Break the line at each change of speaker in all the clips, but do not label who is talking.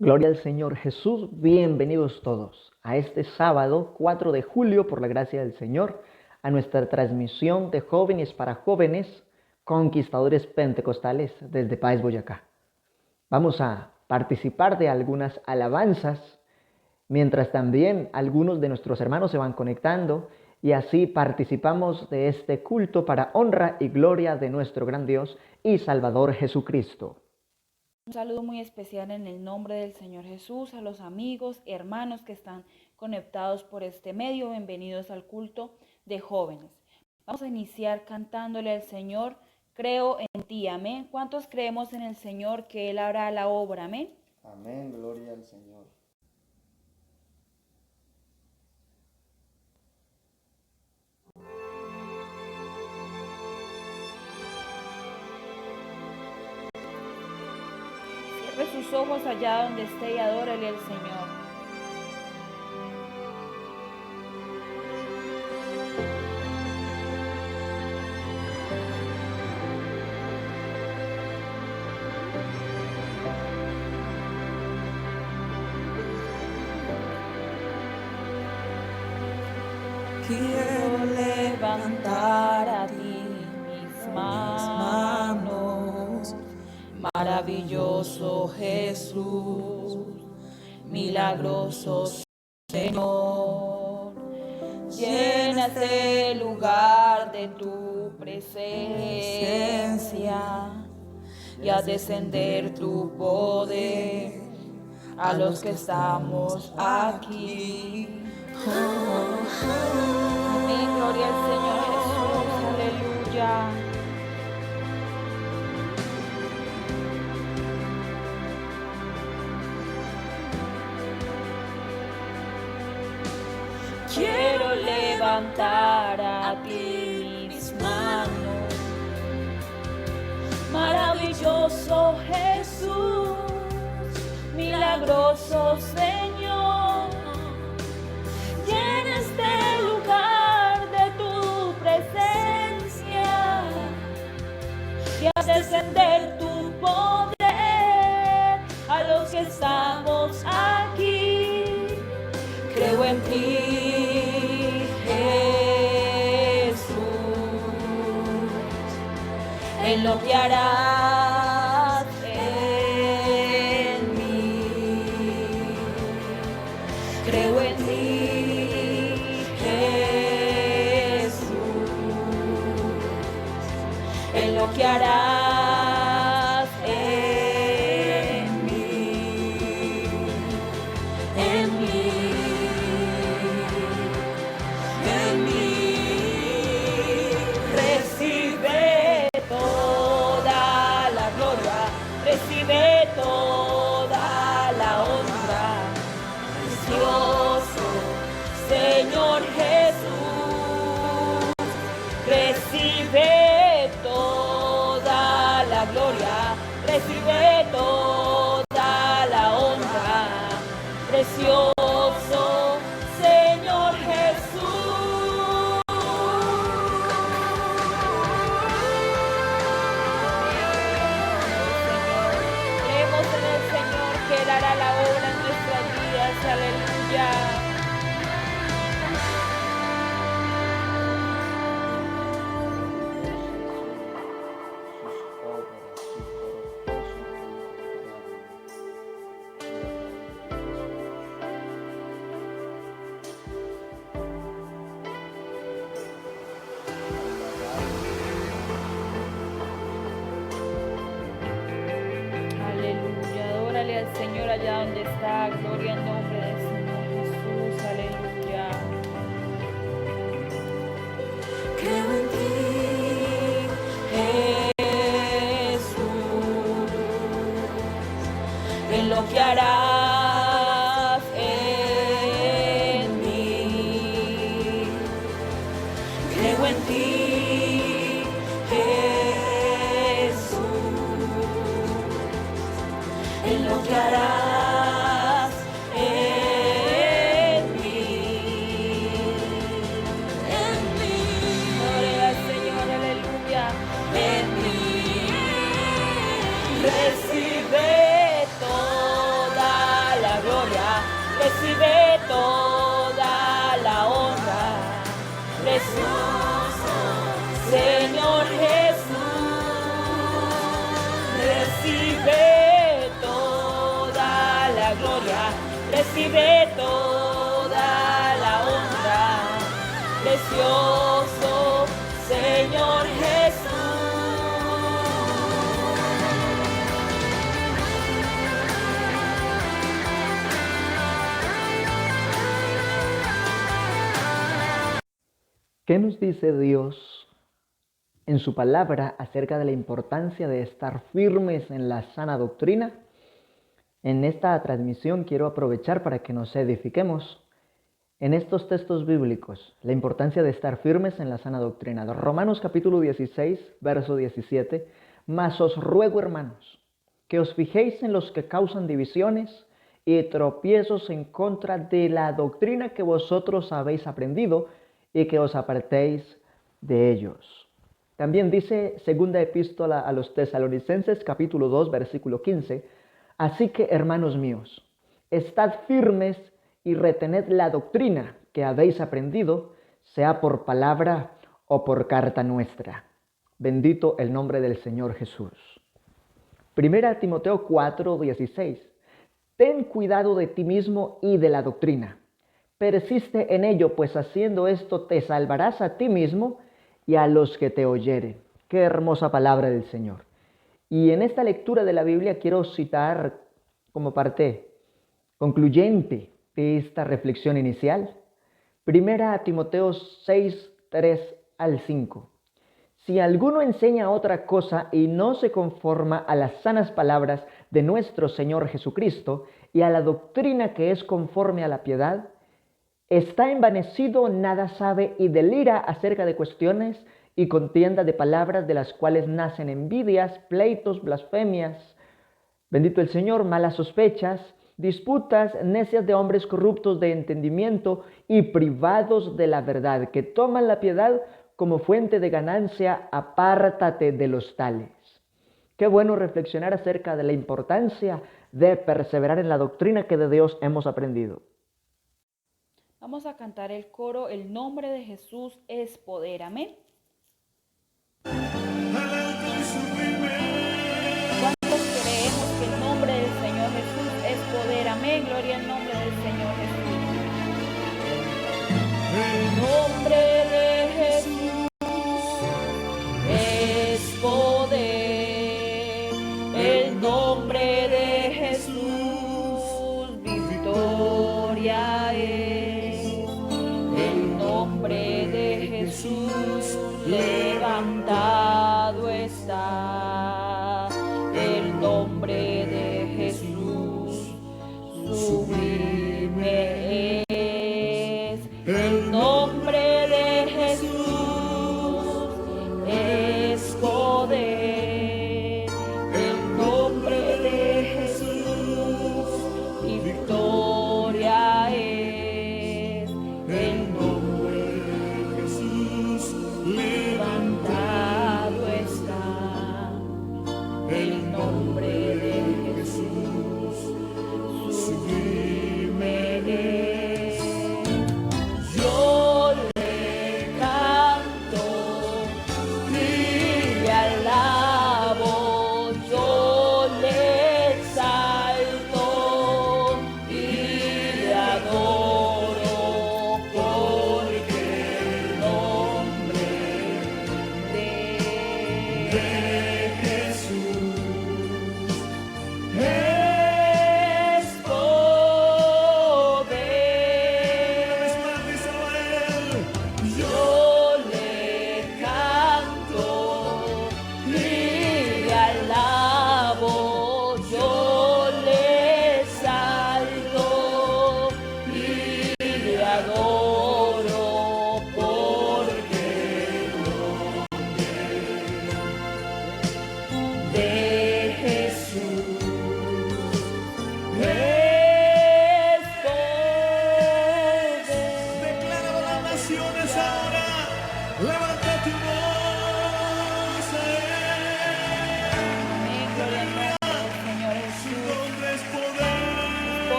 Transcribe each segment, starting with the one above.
Gloria al Señor Jesús, bienvenidos todos a este sábado 4 de julio, por la gracia del Señor, a nuestra transmisión de Jóvenes para Jóvenes, Conquistadores Pentecostales desde Páez, Boyacá. Vamos a participar de algunas alabanzas, mientras también algunos de nuestros hermanos se van conectando y así participamos de este culto para honra y gloria de nuestro gran Dios y Salvador Jesucristo.
Un saludo muy especial en el nombre del Señor Jesús a los amigos, hermanos que están conectados por este medio. Bienvenidos al culto de jóvenes. Vamos a iniciar cantándole al Señor, creo en ti, amén. ¿Cuántos creemos en el Señor que Él hará la obra, amén?
Amén, gloria al Señor.
Cierre sus ojos allá donde esté y adórele al Señor. Quiero levantar a ti mis manos, maravilloso Jesús, milagroso Señor. Llena este lugar de tu presencia y a descender tu poder a los que estamos aquí. Amén, gloria al Señor Jesús, aleluya. Quiero levantar a ti mis manos, maravilloso Jesús, milagroso Señor. Llena este lugar de tu presencia y a descender tu poder a los que estamos aquí. Creo en ti, Jesús, en lo que harás en mí. Creo en ti, Jesús, en lo que harás en mí, en mí, en mí. Recibe toda la gloria, recibe toda la honra, precioso Señor Jesús. Recibe toda la gloria, recibe toda la honra, precioso Señor Jesús. Creemos en el Señor que Él hará la obra en nuestras vidas, aleluya. Aleluya, adórale al Señor allá donde está, gloria al nombre del Señor Jesús, aleluya. Creo en ti, Jesús, en lo que harás en mí. Creo en ti, en lo que harás en mí, en mí. Gloria al Señor, aleluya, en mí. Recibe toda recibe toda la honra, precioso Señor Jesús, recibe toda la gloria, recibe toda la honra, precioso Señor Jesús.
¿Qué nos dice Dios en su palabra acerca de la importancia de estar firmes en la sana doctrina? En esta transmisión quiero aprovechar para que nos edifiquemos en estos textos bíblicos, la importancia de estar firmes en la sana doctrina. De Romanos capítulo 16, verso 17, mas os ruego, hermanos, que os fijéis en los que causan divisiones y tropiezos en contra de la doctrina que vosotros habéis aprendido, y que os apartéis de ellos. También dice segunda epístola a los Tesalonicenses capítulo 2 versículo 15, así que hermanos míos, estad firmes y retened la doctrina que habéis aprendido, sea por palabra o por carta nuestra. Bendito el nombre del Señor Jesús. Primera Timoteo 4, 16, ten cuidado de ti mismo y de la doctrina. Persiste en ello, pues haciendo esto te salvarás a ti mismo y a los que te oyeren. Qué hermosa palabra del Señor. Y en esta lectura de la Biblia quiero citar como parte concluyente de esta reflexión inicial, Primera Timoteo 6, 3 al 5. Si alguno enseña otra cosa y no se conforma a las sanas palabras de nuestro Señor Jesucristo y a la doctrina que es conforme a la piedad, está envanecido, nada sabe y delira acerca de cuestiones y contienda de palabras de las cuales nacen envidias, pleitos, blasfemias, bendito el Señor, malas sospechas, disputas necias de hombres corruptos de entendimiento y privados de la verdad, que toman la piedad como fuente de ganancia. Apártate de los tales. Qué bueno reflexionar acerca de la importancia de perseverar en la doctrina que de Dios hemos aprendido.
Vamos a cantar el coro, el nombre de Jesús es poder, amén. ¿Cuántos creemos que el nombre del Señor Jesús es poder? Amén, gloria al nombre del Señor Jesús. El nombre de Jesús es poder, el nombre de Jesús victoria es, el nombre de Jesús levantado está, el nombre de Jesús sublime es, el nombre de Jesús es poder, el nombre de Jesús y victoria es, el nombre de Jesús levantado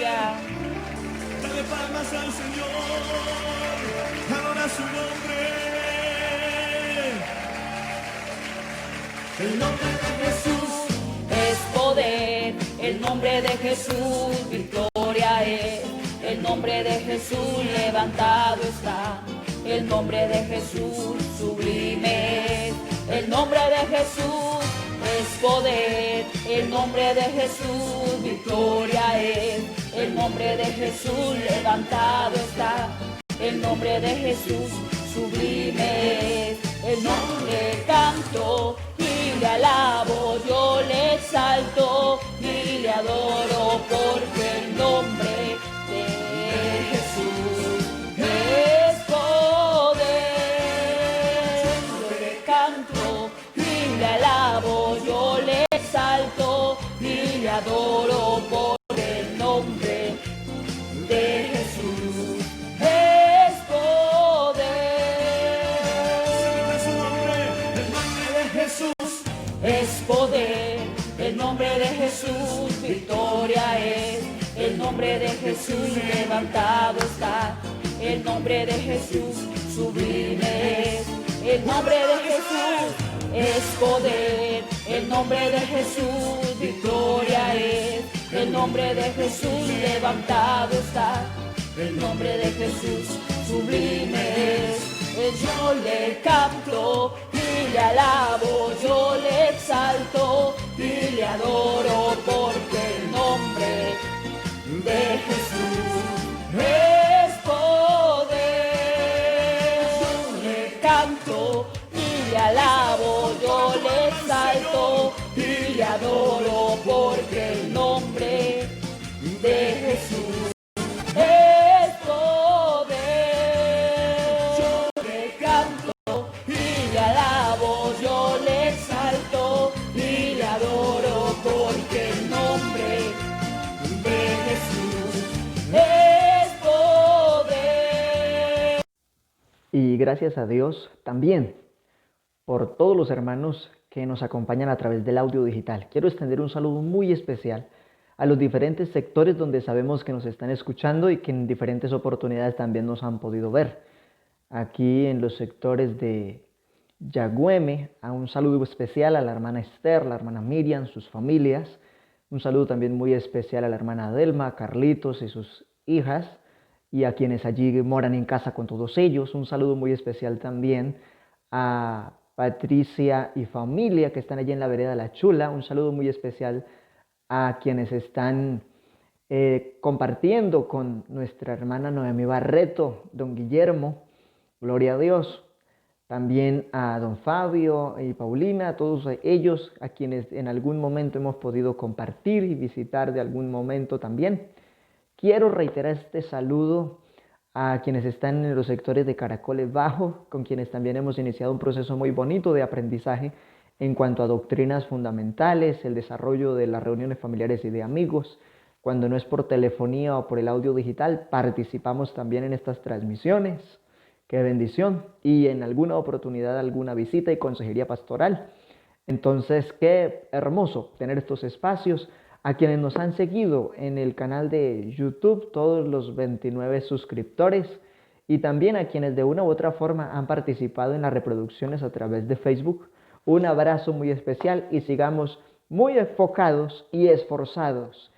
Aleluya.
Dale palmas al Señor, adora su nombre. El nombre de Jesús
Es poder, el nombre de Jesús, victoria es. El nombre de Jesús levantado está. El nombre de Jesús sublime es. El nombre de Jesús es poder. El nombre de Jesús victoria es. El nombre de Jesús levantado está. El nombre de Jesús sublime es. El nombre canto y le alabo, yo le exalto y le adoro, porque el nombre de Jesús es poder. Yo le canto y le alabo, yo le exalto y le adoro, porque el nombre de Jesús es poder. Es poder, el nombre de Jesús, victoria es. El nombre de Jesús levantado está. El nombre de Jesús sublime es. El nombre de Jesús es poder. El nombre de Jesús victoria es. El nombre de Jesús levantado está. El nombre de Jesús sublime es. Yo le canto y le alabo, yo le exalto y le adoro, porque el nombre de Jesús es poder. Yo le canto y le alabo, yo le exalto y le adoro, porque el nombre de Jesús es poder. Yo le canto y le alabo, yo le exalto y le adoro, porque el nombre de Jesús es poder.
Y gracias a Dios también por todos los hermanos que nos acompañan a través del audio digital. Quiero extender un saludo muy especial a los diferentes sectores donde sabemos que nos están escuchando y que en diferentes oportunidades también nos han podido ver. Aquí en los sectores de Yagüeme, a un saludo especial a la hermana Esther, la hermana Miriam, sus familias. Un saludo también muy especial a la hermana Adelma, Carlitos y sus hijas, y a quienes allí moran en casa con todos ellos. Un saludo muy especial también a Patricia y familia que están allí en la vereda La Chula. Un saludo muy especial a quienes están compartiendo con nuestra hermana Noemí Barreto, don Guillermo, gloria a Dios. También a don Fabio y Paulina, a todos ellos a quienes en algún momento hemos podido compartir y visitar de algún momento también. Quiero reiterar este saludo a quienes están en los sectores de Caracoles Bajo, con quienes también hemos iniciado un proceso muy bonito de aprendizaje en cuanto a doctrinas fundamentales, el desarrollo de las reuniones familiares y de amigos. Cuando no es por telefonía o por el audio digital, participamos también en estas transmisiones. ¡Qué bendición! Y en alguna oportunidad, alguna visita y consejería pastoral. Entonces, qué hermoso tener estos espacios. A quienes nos han seguido en el canal de YouTube, todos los 29 suscriptores, y también a quienes de una u otra forma han participado en las reproducciones a través de Facebook, un abrazo muy especial y sigamos muy enfocados y esforzados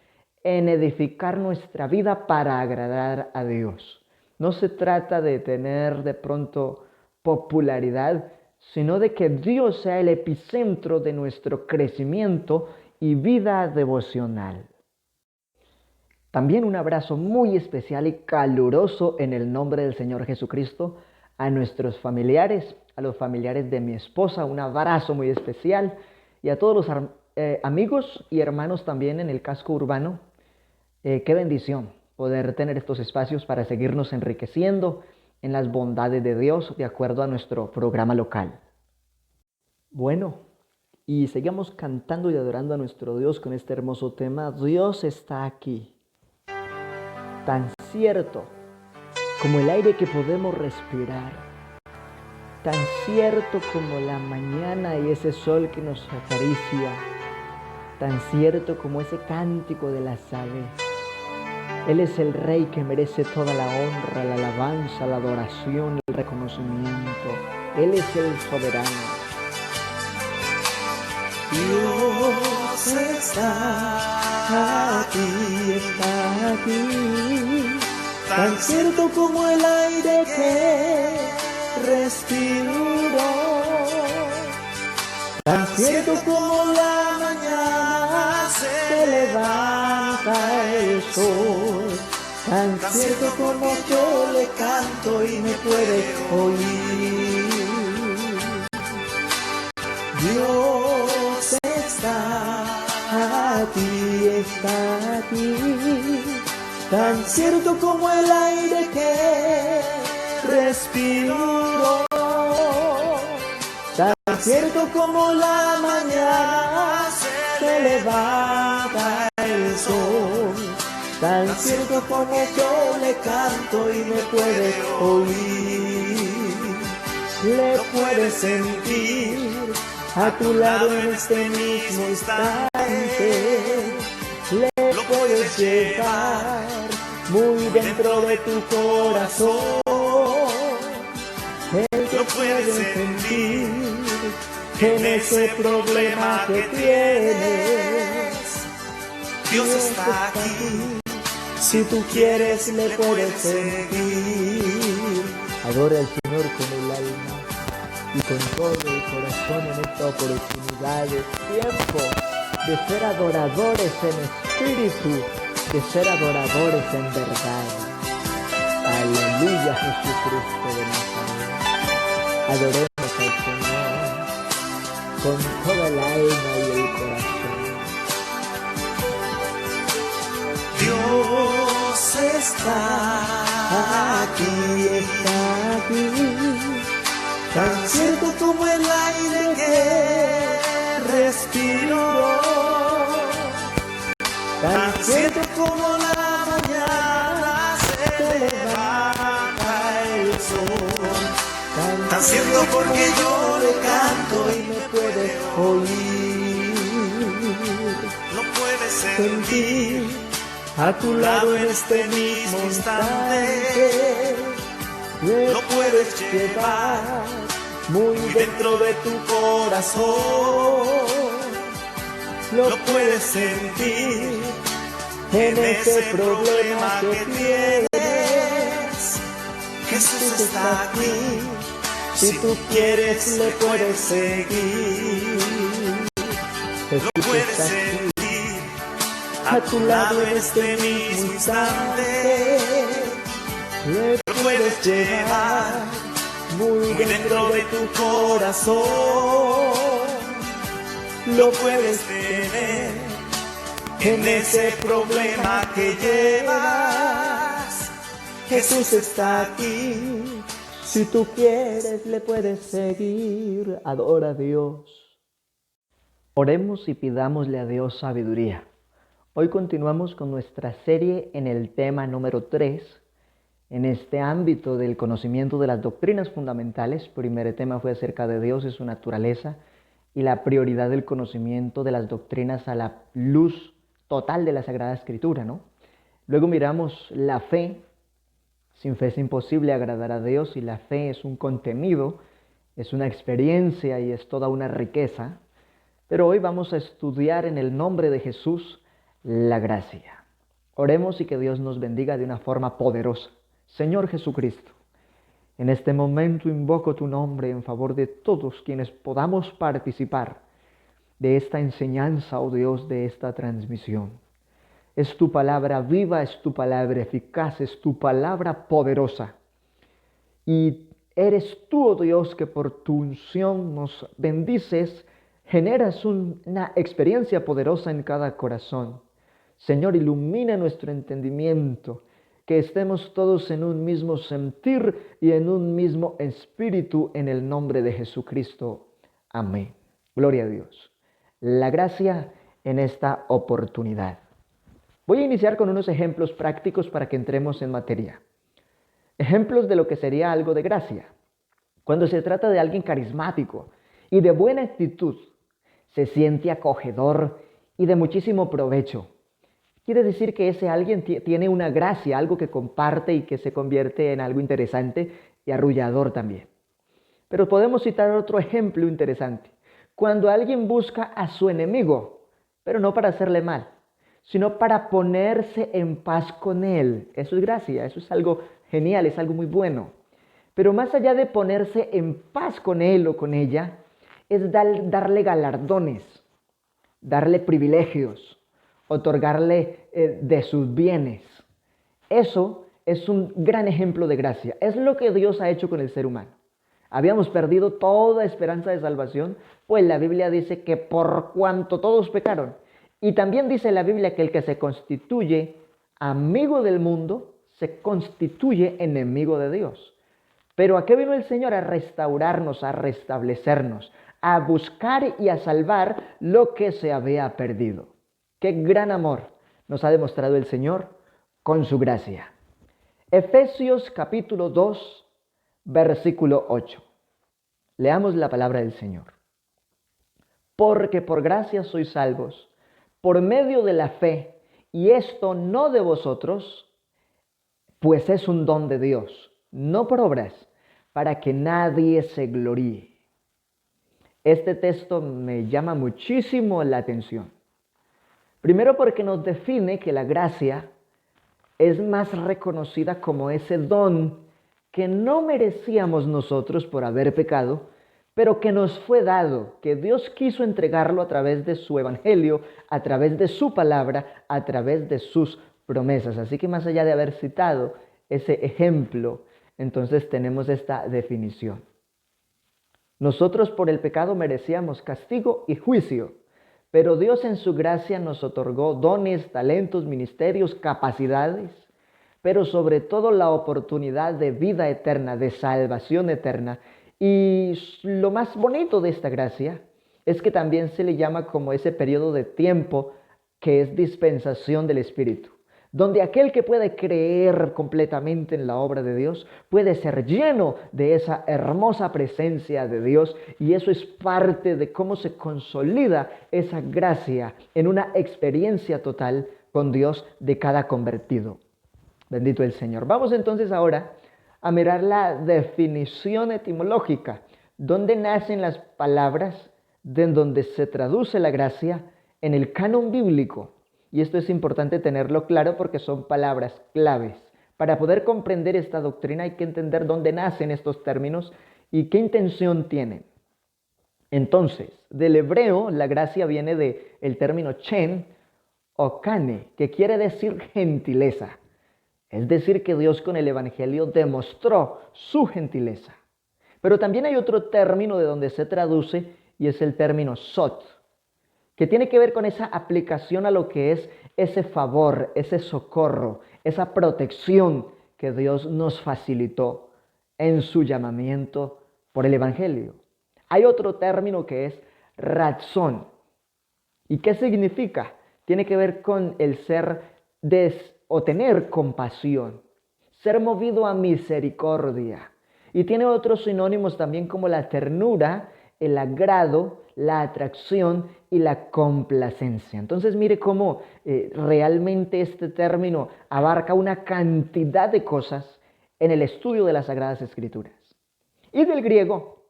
en edificar nuestra vida para agradar a Dios. No se trata de tener de pronto popularidad, sino de que Dios sea el epicentro de nuestro crecimiento y vida devocional. También un abrazo muy especial y caluroso en el nombre del Señor Jesucristo a nuestros familiares, a los familiares de mi esposa, un abrazo muy especial, y a todos los amigos y hermanos también en el casco urbano. Qué bendición poder tener estos espacios para seguirnos enriqueciendo en las bondades de Dios de acuerdo a nuestro programa local. Bueno, y sigamos cantando y adorando a nuestro Dios con este hermoso tema. Dios está aquí, tan cierto como el aire que podemos respirar, tan cierto como la mañana y ese sol que nos acaricia, tan cierto como ese cántico de las aves. Él es el Rey que merece toda la honra, la alabanza, la adoración, el reconocimiento. Él es el soberano.
Dios está aquí, tan cierto como el aire que respiro, tan cierto como la mañana se levanta el sol, tan cierto como yo le canto y me puede oír. Dios está aquí, tan cierto como el aire que respiro, tan cierto como la mañana se levanta el sol, tan cierto como yo le canto y me puede oír, le puedes sentir a tu lado en este mismo instante, le puedes llevar muy dentro de tu corazón. Él te puede sentir en ese problema que tienes. Dios está aquí, si tú quieres le puedes sentir.
Adora al Señor con el alma y con todo el corazón en esta oportunidad. Es tiempo de ser adoradores en espíritu, de ser adoradores en verdad. Aleluya, Jesucristo de Nazaret. Adoremos al Señor con toda el alma y el corazón.
Dios está aquí, tan cierto como el aire que respiro, tan cierto como la mañana se levanta el sol, tan cierto porque yo le canto y me puede oír, lo puedes sentir a tu lado en este mismo instante, lo puedes llevar muy dentro de tu corazón, lo puedes sentir en ese problema que tienes. Jesús está aquí, si tú quieres le puedes seguir, lo puedes sentir a tu lado en este mismo instante, lo puedes llevar muy dentro de tu corazón, lo puedes tener en ese problema que llevas. Jesús está aquí, si tú quieres le puedes seguir.
Adora a Dios. Oremos y pidámosle a Dios sabiduría. Hoy continuamos con nuestra serie en el tema número 3, en este ámbito del conocimiento de las doctrinas fundamentales. El primer tema fue acerca de Dios y su naturaleza y la prioridad del conocimiento de las doctrinas a la luz total de la Sagrada Escritura, ¿no? Luego miramos la fe. Sin fe es imposible agradar a Dios, y la fe es un contenido, es una experiencia y es toda una riqueza. Pero hoy vamos a estudiar en el nombre de Jesús la gracia. Oremos y que Dios nos bendiga de una forma poderosa. Señor Jesucristo, en este momento invoco tu nombre en favor de todos quienes podamos participar de esta enseñanza, oh Dios, de esta transmisión. Es tu palabra viva, es tu palabra eficaz, es tu palabra poderosa. Y eres tú, oh Dios, que por tu unción nos bendices, generas una experiencia poderosa en cada corazón. Señor, ilumina nuestro entendimiento, que estemos todos en un mismo sentir y en un mismo espíritu, en el nombre de Jesucristo. Amén. Gloria a Dios. La gracia en esta oportunidad. Voy a iniciar con unos ejemplos prácticos para que entremos en materia. Ejemplos de lo que sería algo de gracia. Cuando se trata de alguien carismático y de buena actitud, se siente acogedor y de muchísimo provecho. quiere decir que ese alguien tiene una gracia, algo que comparte y que se convierte en algo interesante y arrullador también. Pero podemos citar otro ejemplo interesante. Cuando alguien busca a su enemigo, pero no para hacerle mal, sino para ponerse en paz con él. Eso es gracia, eso es algo genial, es algo muy bueno. Pero más allá de ponerse en paz con él o con ella, es darle galardones, darle privilegios, otorgarle de sus bienes. Eso es un gran ejemplo de gracia. Es lo que Dios ha hecho con el ser humano. Habíamos perdido toda esperanza de salvación, pues la Biblia dice que por cuanto todos pecaron. Y también dice la Biblia que el que se constituye amigo del mundo, se constituye enemigo de Dios. Pero ¿a qué vino el Señor? A restaurarnos, a restablecernos, a buscar y a salvar lo que se había perdido. ¡Qué gran amor nos ha demostrado el Señor con su gracia! Efesios capítulo 2, versículo 8. Leamos la palabra del Señor. Porque por gracia sois salvos, por medio de la fe, y esto no de vosotros, pues es un don de Dios, no por obras, para que nadie se gloríe. Este texto me llama muchísimo la atención. Primero porque nos define que la gracia es más reconocida como ese don que no merecíamos nosotros por haber pecado, pero que nos fue dado, que Dios quiso entregarlo a través de su evangelio, a través de su palabra, a través de sus promesas. Así que más allá de haber citado ese ejemplo, entonces tenemos esta definición. Nosotros por el pecado merecíamos castigo y juicio, pero Dios en su gracia nos otorgó dones, talentos, ministerios, capacidades, pero sobre todo la oportunidad de vida eterna, de salvación eterna. Y lo más bonito de esta gracia es que también se le llama como ese periodo de tiempo que es dispensación del Espíritu, donde aquel que puede creer completamente en la obra de Dios puede ser lleno de esa hermosa presencia de Dios, y eso es parte de cómo se consolida esa gracia en una experiencia total con Dios de cada convertido. Bendito el Señor. Vamos entonces ahora a mirar la definición etimológica, dónde nacen las palabras de donde se traduce la gracia en el canon bíblico. Y esto es importante tenerlo claro porque son palabras claves. Para poder comprender esta doctrina hay que entender dónde nacen estos términos y qué intención tienen. Entonces, del hebreo la gracia viene del término chen o kane, que quiere decir gentileza. Es decir, que Dios con el Evangelio demostró su gentileza. Pero también hay otro término de donde se traduce y es el término sot, que tiene que ver con esa aplicación a lo que es ese favor, ese socorro, esa protección que Dios nos facilitó en su llamamiento por el Evangelio. Hay otro término que es razón. ¿Y qué significa? Tiene que ver con el ser o tener compasión, ser movido a misericordia. Y tiene otros sinónimos también como la ternura, el agrado, la atracción y la complacencia. Entonces mire cómo realmente este término abarca una cantidad de cosas en el estudio de las Sagradas Escrituras. Y del griego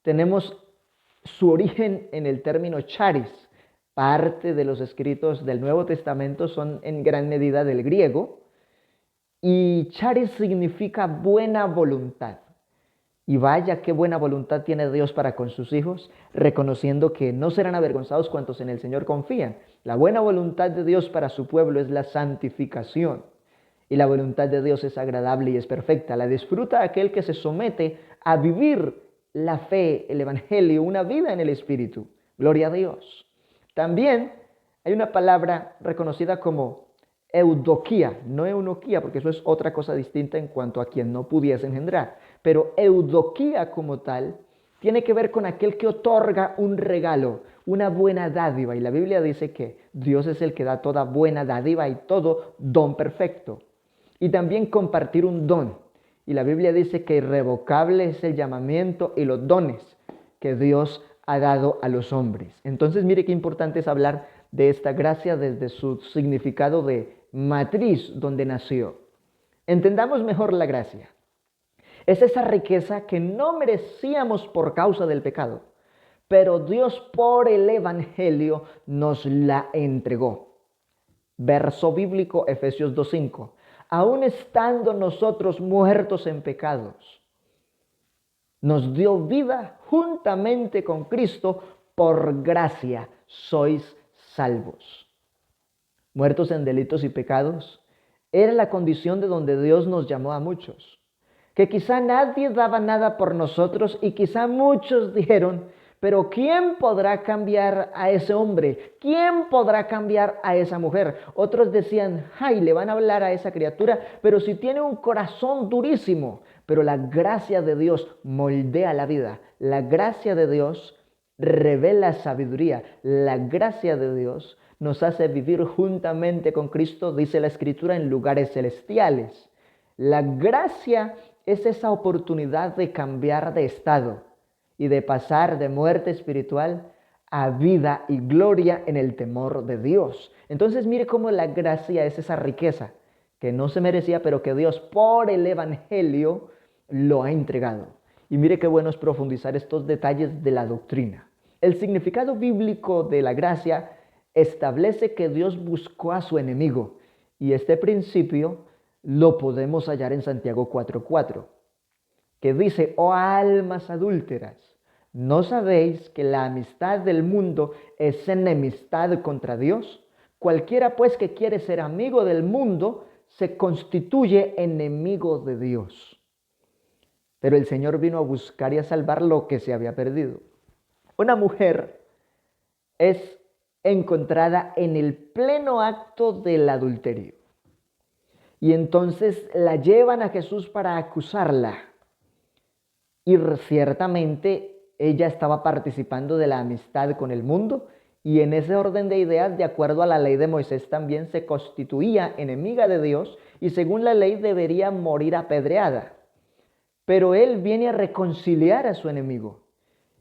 tenemos su origen en el término charis. Parte de los escritos del Nuevo Testamento son en gran medida del griego. Y charis significa buena voluntad. Y vaya qué buena voluntad tiene Dios para con sus hijos, reconociendo que no serán avergonzados cuantos en el Señor confían. La buena voluntad de Dios para su pueblo es la santificación. Y la voluntad de Dios es agradable y es perfecta. La disfruta aquel que se somete a vivir la fe, el Evangelio, una vida en el Espíritu. Gloria a Dios. También hay una palabra reconocida como eudoquía, no eunuquía, porque eso es otra cosa distinta en cuanto a quien no pudiese engendrar. Pero eudoquía como tal tiene que ver con aquel que otorga un regalo, una buena dádiva. Y la Biblia dice que Dios es el que da toda buena dádiva y todo don perfecto. Y también compartir un don. Y la Biblia dice que irrevocable es el llamamiento y los dones que Dios ha dado a los hombres. Entonces mire qué importante es hablar de esta gracia desde su significado de matriz donde nació. Entendamos mejor la gracia. Es esa riqueza que no merecíamos por causa del pecado, pero Dios por el Evangelio nos la entregó. Verso bíblico, Efesios 2:5. Aún estando nosotros muertos en pecados, nos dio vida juntamente con Cristo, por gracia sois salvos. Muertos en delitos y pecados, era la condición de donde Dios nos llamó a muchos. Que quizá nadie daba nada por nosotros y quizá muchos dijeron, pero ¿quién podrá cambiar a ese hombre? ¿Quién podrá cambiar a esa mujer? Otros decían, ay, le van a hablar a esa criatura, pero si tiene un corazón durísimo. Pero la gracia de Dios moldea la vida. La gracia de Dios revela sabiduría. La gracia de Dios nos hace vivir juntamente con Cristo, dice la Escritura, en lugares celestiales. La gracia es esa oportunidad de cambiar de estado y de pasar de muerte espiritual a vida y gloria en el temor de Dios. Entonces mire cómo la gracia es esa riqueza que no se merecía, pero que Dios por el Evangelio lo ha entregado. Y mire qué bueno es profundizar estos detalles de la doctrina. El significado bíblico de la gracia establece que Dios buscó a su enemigo, y este principio lo podemos hallar en Santiago 4:4, que dice, oh almas adúlteras, ¿no sabéis que la amistad del mundo es enemistad contra Dios? Cualquiera pues que quiere ser amigo del mundo se constituye enemigo de Dios. Pero el Señor vino a buscar y a salvar lo que se había perdido. Una mujer es encontrada en el pleno acto del adulterio. Y entonces la llevan a Jesús para acusarla. Y ciertamente ella estaba participando de la amistad con el mundo, y en ese orden de ideas, de acuerdo a la ley de Moisés, también se constituía enemiga de Dios y según la ley debería morir apedreada. Pero él viene a reconciliar a su enemigo.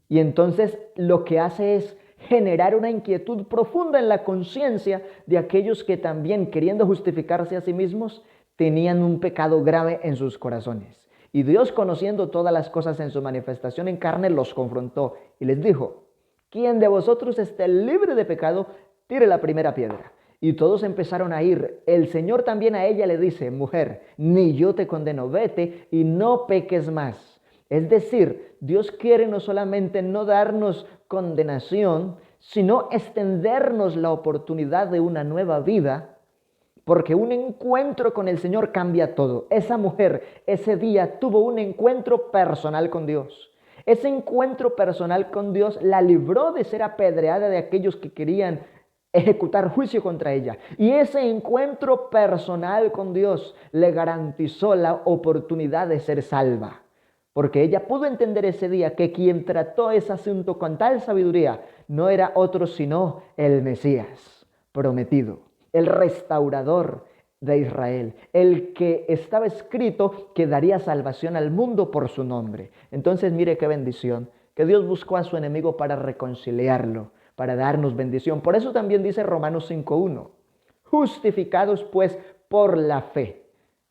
Y entonces lo que hace es generar una inquietud profunda en la conciencia de aquellos que también, queriendo justificarse a sí mismos, tenían un pecado grave en sus corazones. Y Dios, conociendo todas las cosas en su manifestación en carne, los confrontó y les dijo, quien de vosotros esté libre de pecado, tire la primera piedra. Y todos empezaron a ir. El Señor también a ella le dice, mujer, ni yo te condeno, vete y no peques más. Es decir, Dios quiere no solamente no darnos condenación, sino extendernos la oportunidad de una nueva vida, porque un encuentro con el Señor cambia todo. Esa mujer ese día tuvo un encuentro personal con Dios. Ese encuentro personal con Dios la libró de ser apedreada de aquellos que querían ejecutar juicio contra ella. Y ese encuentro personal con Dios le garantizó la oportunidad de ser salva. Porque ella pudo entender ese día que quien trató ese asunto con tal sabiduría no era otro sino el Mesías prometido, el restaurador de Israel, el que estaba escrito que daría salvación al mundo por su nombre. Entonces mire qué bendición, que Dios buscó a su enemigo para reconciliarlo, para darnos bendición. Por eso también dice Romanos 5:1, justificados pues por la fe.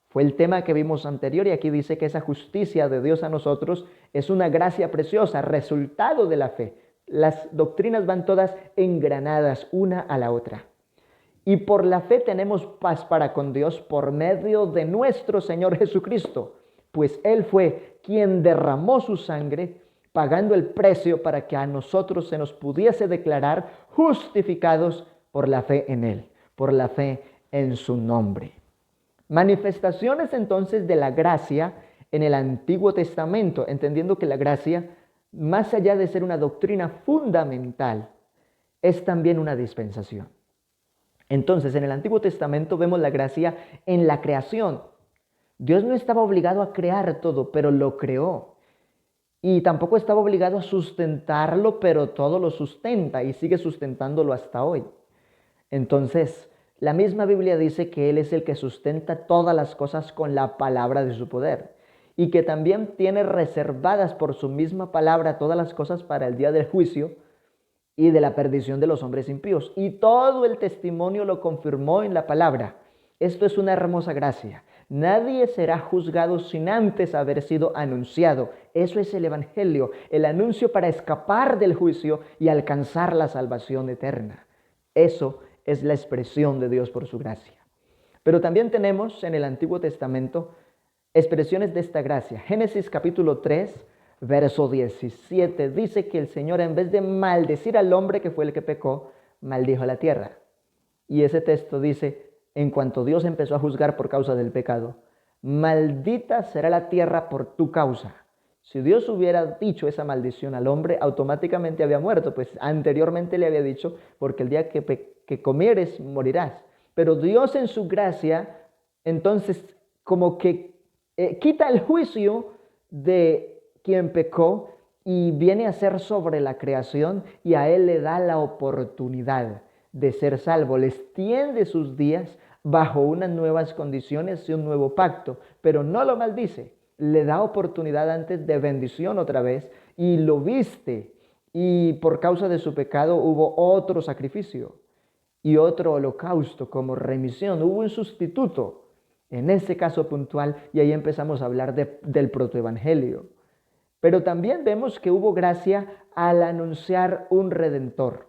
Fue el tema que vimos anterior y aquí dice que esa justicia de Dios a nosotros es una gracia preciosa, resultado de la fe. Las doctrinas van todas engranadas una a la otra. Y por la fe tenemos paz para con Dios por medio de nuestro Señor Jesucristo, pues Él fue quien derramó su sangre, pagando el precio para que a nosotros se nos pudiese declarar justificados por la fe en Él, por la fe en su nombre. Manifestaciones entonces de la gracia en el Antiguo Testamento, entendiendo que la gracia, más allá de ser una doctrina fundamental, es también una dispensación. Entonces, en el Antiguo Testamento vemos la gracia en la creación. Dios no estaba obligado a crear todo, pero lo creó. Y tampoco estaba obligado a sustentarlo, pero todo lo sustenta y sigue sustentándolo hasta hoy. Entonces, la misma Biblia dice que Él es el que sustenta todas las cosas con la palabra de su poder y que también tiene reservadas por su misma palabra todas las cosas para el día del juicio y de la perdición de los hombres impíos. Y todo el testimonio lo confirmó en la palabra. Esto es una hermosa gracia. Nadie será juzgado sin antes haber sido anunciado. Eso es el Evangelio, el anuncio para escapar del juicio y alcanzar la salvación eterna. Eso es la expresión de Dios por su gracia. Pero también tenemos en el Antiguo Testamento expresiones de esta gracia. Génesis capítulo 3, verso 17, dice que el Señor, en vez de maldecir al hombre que fue el que pecó, maldijo a la tierra. Y ese texto dice, en cuanto Dios empezó a juzgar por causa del pecado, maldita será la tierra por tu causa. Si Dios hubiera dicho esa maldición al hombre, automáticamente había muerto, pues anteriormente le había dicho, porque el día que comieres morirás. Pero Dios en su gracia, entonces como que quita el juicio de quien pecó y viene a ser sobre la creación, y a él le da la oportunidad de ser salvo, le extiende sus días bajo unas nuevas condiciones y un nuevo pacto, pero no lo maldice, le da oportunidad antes de bendición otra vez y lo viste, y por causa de su pecado hubo otro sacrificio y otro holocausto como remisión, hubo un sustituto en ese caso puntual, y ahí empezamos a hablar del protoevangelio. Pero también vemos que hubo gracia al anunciar un redentor.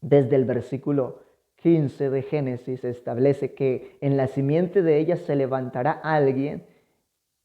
Desde el versículo 15 de Génesis establece que en la simiente de ella se levantará alguien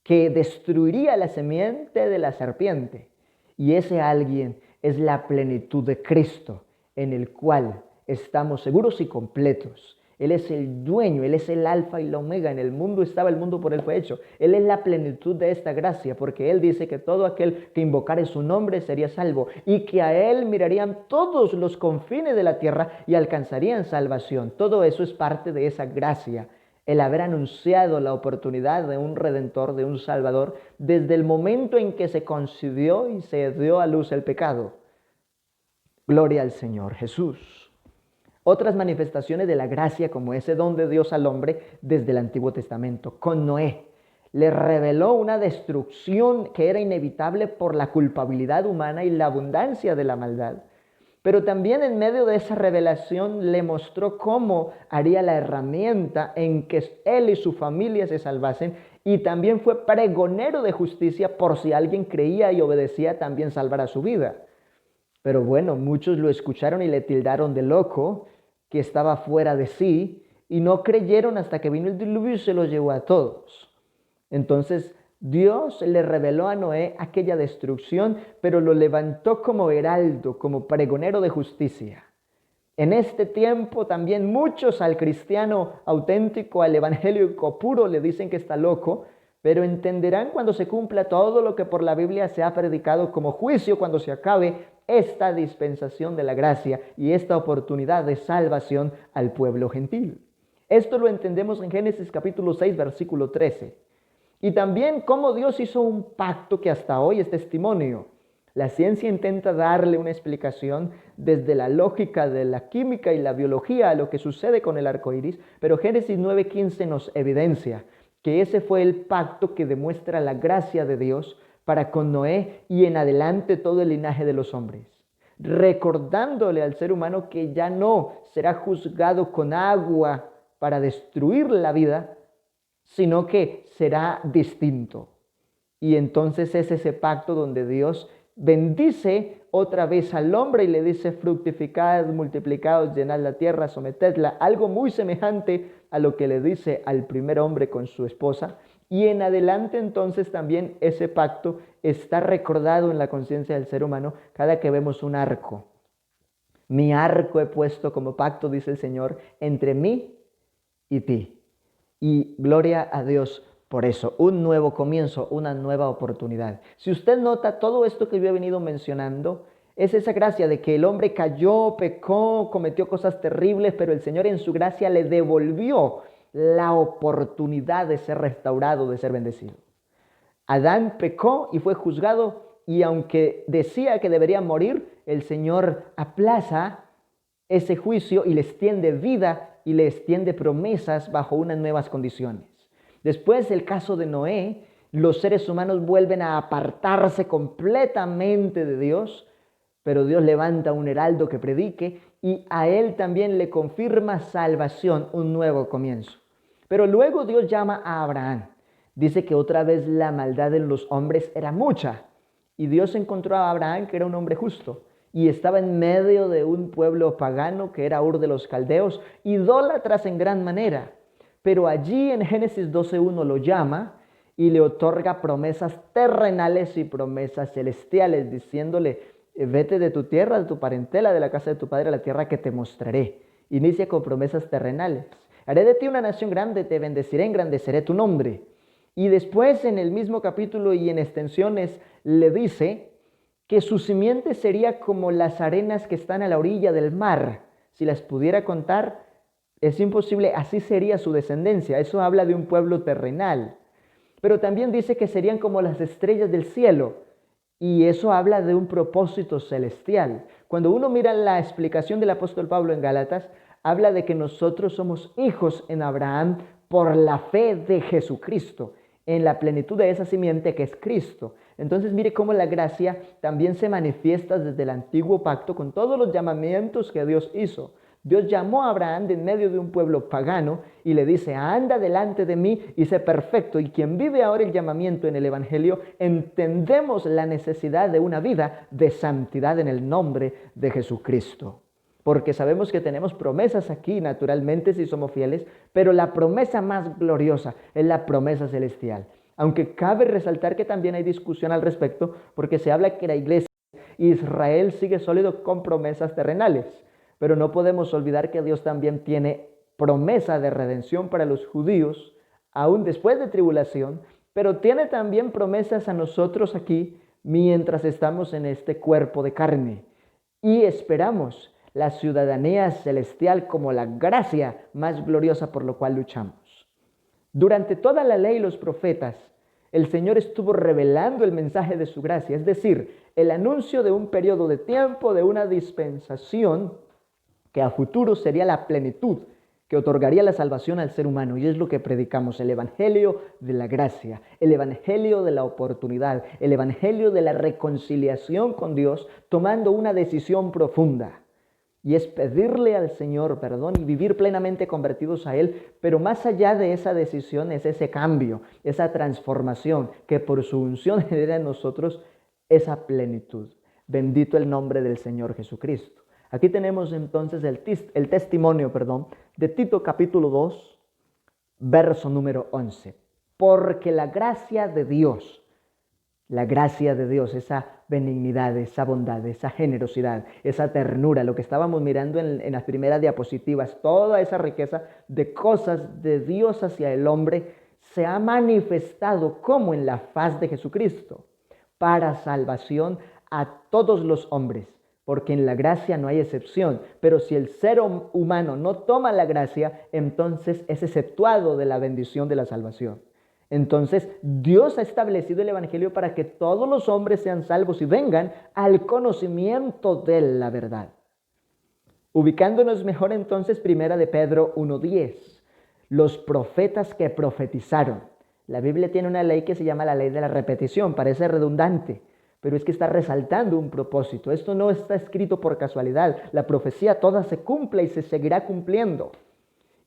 que destruiría la simiente de la serpiente. Y ese alguien es la plenitud de Cristo, en el cual estamos seguros y completos. Él es el dueño, Él es el alfa y la omega. En el mundo estaba, el mundo por Él fue hecho. Él es la plenitud de esta gracia, porque Él dice que todo aquel que invocare su nombre sería salvo, y que a Él mirarían todos los confines de la tierra y alcanzarían salvación. Todo eso es parte de esa gracia, el haber anunciado la oportunidad de un Redentor, de un Salvador, desde el momento en que se concibió y se dio a luz el pecado. Gloria al Señor Jesús. Otras manifestaciones de la gracia, como ese don de Dios al hombre desde el Antiguo Testamento. Con Noé le reveló una destrucción que era inevitable por la culpabilidad humana y la abundancia de la maldad. Pero también en medio de esa revelación le mostró cómo haría la herramienta en que él y su familia se salvasen, y también fue pregonero de justicia por si alguien creía y obedecía, también salvará su vida. Pero bueno, muchos lo escucharon y le tildaron de loco, que estaba fuera de sí, y no creyeron hasta que vino el diluvio y se los llevó a todos. Entonces Dios le reveló a Noé aquella destrucción, pero lo levantó como heraldo, como pregonero de justicia. En este tiempo también muchos al cristiano auténtico, al evangélico puro, le dicen que está loco, pero entenderán cuando se cumpla todo lo que por la Biblia se ha predicado como juicio, cuando se acabe esta dispensación de la gracia y esta oportunidad de salvación al pueblo gentil. Esto lo entendemos en Génesis capítulo 6, versículo 13. Y también cómo Dios hizo un pacto que hasta hoy es testimonio. La ciencia intenta darle una explicación desde la lógica de la química y la biología a lo que sucede con el arco iris, pero Génesis 9:15 nos evidencia que ese fue el pacto que demuestra la gracia de Dios para con Noé y en adelante todo el linaje de los hombres, recordándole al ser humano que ya no será juzgado con agua para destruir la vida, sino que será distinto. Y entonces es ese pacto donde Dios bendice otra vez al hombre y le dice: fructificad, multiplicaos, llenad la tierra, sometedla, algo muy semejante a lo que le dice al primer hombre con su esposa. Y en adelante entonces también ese pacto está recordado en la conciencia del ser humano cada que vemos un arco. Mi arco he puesto como pacto, dice el Señor, entre mí y ti. Y gloria a Dios por eso, un nuevo comienzo, una nueva oportunidad. Si usted nota, todo esto que yo he venido mencionando es esa gracia de que el hombre cayó, pecó, cometió cosas terribles, pero el Señor en su gracia le devolvió la oportunidad de ser restaurado, de ser bendecido. Adán pecó y fue juzgado, y aunque decía que debería morir, el Señor aplaza ese juicio y le extiende vida y le extiende promesas bajo unas nuevas condiciones. Después, el caso de Noé, los seres humanos vuelven a apartarse completamente de Dios, pero Dios levanta un heraldo que predique y a él también le confirma salvación, un nuevo comienzo. Pero luego Dios llama a Abraham. Dice que otra vez la maldad en los hombres era mucha y Dios encontró a Abraham, que era un hombre justo, y estaba en medio de un pueblo pagano que era Ur de los Caldeos, idólatras en gran manera. Pero allí en Génesis 12:1 lo llama y le otorga promesas terrenales y promesas celestiales, diciéndole: vete de tu tierra, de tu parentela, de la casa de tu padre, a la tierra que te mostraré. Inicia con promesas terrenales. Haré de ti una nación grande, te bendeciré, engrandeceré tu nombre. Y después en el mismo capítulo y en extensiones le dice que su simiente sería como las arenas que están a la orilla del mar. Si las pudiera contar, es imposible, así sería su descendencia. Eso habla de un pueblo terrenal. Pero también dice que serían como las estrellas del cielo. Y eso habla de un propósito celestial. Cuando uno mira la explicación del apóstol Pablo en Gálatas, habla de que nosotros somos hijos en Abraham por la fe de Jesucristo, en la plenitud de esa simiente que es Cristo. Entonces mire cómo la gracia también se manifiesta desde el antiguo pacto con todos los llamamientos que Dios hizo. Dios llamó a Abraham de en medio de un pueblo pagano y le dice: anda delante de mí y sé perfecto. Y quien vive ahora el llamamiento en el Evangelio, entendemos la necesidad de una vida de santidad en el nombre de Jesucristo. Porque sabemos que tenemos promesas aquí, naturalmente, si somos fieles, pero la promesa más gloriosa es la promesa celestial. Aunque cabe resaltar que también hay discusión al respecto, porque se habla que la iglesia Israel sigue sólido con promesas terrenales. Pero no podemos olvidar que Dios también tiene promesa de redención para los judíos, aún después de tribulación, pero tiene también promesas a nosotros aquí mientras estamos en este cuerpo de carne. Y esperamos la ciudadanía celestial como la gracia más gloriosa por lo cual luchamos. Durante toda la ley y los profetas, el Señor estuvo revelando el mensaje de su gracia, es decir, el anuncio de un periodo de tiempo, de una dispensación que a futuro sería la plenitud que otorgaría la salvación al ser humano. Y es lo que predicamos: el evangelio de la gracia, el evangelio de la oportunidad, el evangelio de la reconciliación con Dios, tomando una decisión profunda. Y es pedirle al Señor perdón y vivir plenamente convertidos a Él. Pero más allá de esa decisión es ese cambio, esa transformación que por su unción genera en nosotros esa plenitud. Bendito el nombre del Señor Jesucristo. Aquí tenemos entonces el testimonio de Tito capítulo 2, verso número 11. Porque la gracia de Dios, esa benignidad, esa bondad, esa generosidad, esa ternura, lo que estábamos mirando en las primeras diapositivas, toda esa riqueza de cosas de Dios hacia el hombre se ha manifestado como en la faz de Jesucristo para salvación a todos los hombres. Porque en la gracia no hay excepción, pero si el ser humano no toma la gracia, entonces es exceptuado de la bendición de la salvación. Entonces Dios ha establecido el evangelio para que todos los hombres sean salvos y vengan al conocimiento de la verdad. Ubicándonos mejor entonces, primera de Pedro 1:10, los profetas que profetizaron. La Biblia tiene una ley que se llama la ley de la repetición, parece redundante, pero es que está resaltando un propósito. Esto no está escrito por casualidad. La profecía toda se cumple y se seguirá cumpliendo.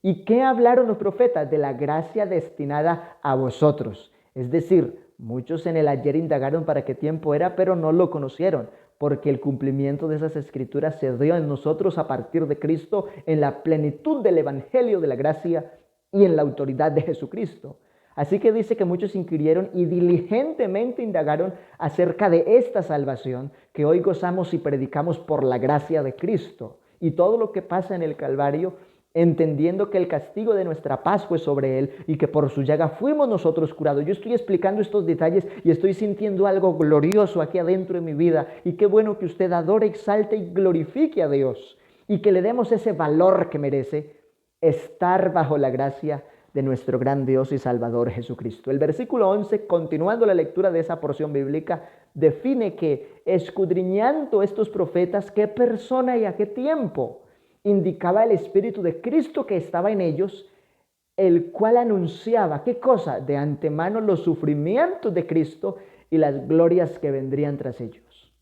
¿Y qué hablaron los profetas? De la gracia destinada a vosotros. Es decir, muchos en el ayer indagaron para qué tiempo era, pero no lo conocieron, porque el cumplimiento de esas escrituras se dio en nosotros a partir de Cristo, en la plenitud del evangelio de la gracia y en la autoridad de Jesucristo. Así que dice que muchos inquirieron y diligentemente indagaron acerca de esta salvación que hoy gozamos y predicamos por la gracia de Cristo. Y todo lo que pasa en el Calvario, entendiendo que el castigo de nuestra paz fue sobre Él y que por su llaga fuimos nosotros curados. Yo estoy explicando estos detalles y estoy sintiendo algo glorioso aquí adentro de mi vida. Y qué bueno que usted adore, exalte y glorifique a Dios y que le demos ese valor que merece estar bajo la gracia de nuestro gran Dios y Salvador Jesucristo. El versículo 11, continuando la lectura de esa porción bíblica, define que escudriñando estos profetas, qué persona y a qué tiempo indicaba el Espíritu de Cristo que estaba en ellos, el cual anunciaba, ¿qué cosa? De antemano los sufrimientos de Cristo y las glorias que vendrían tras ellos.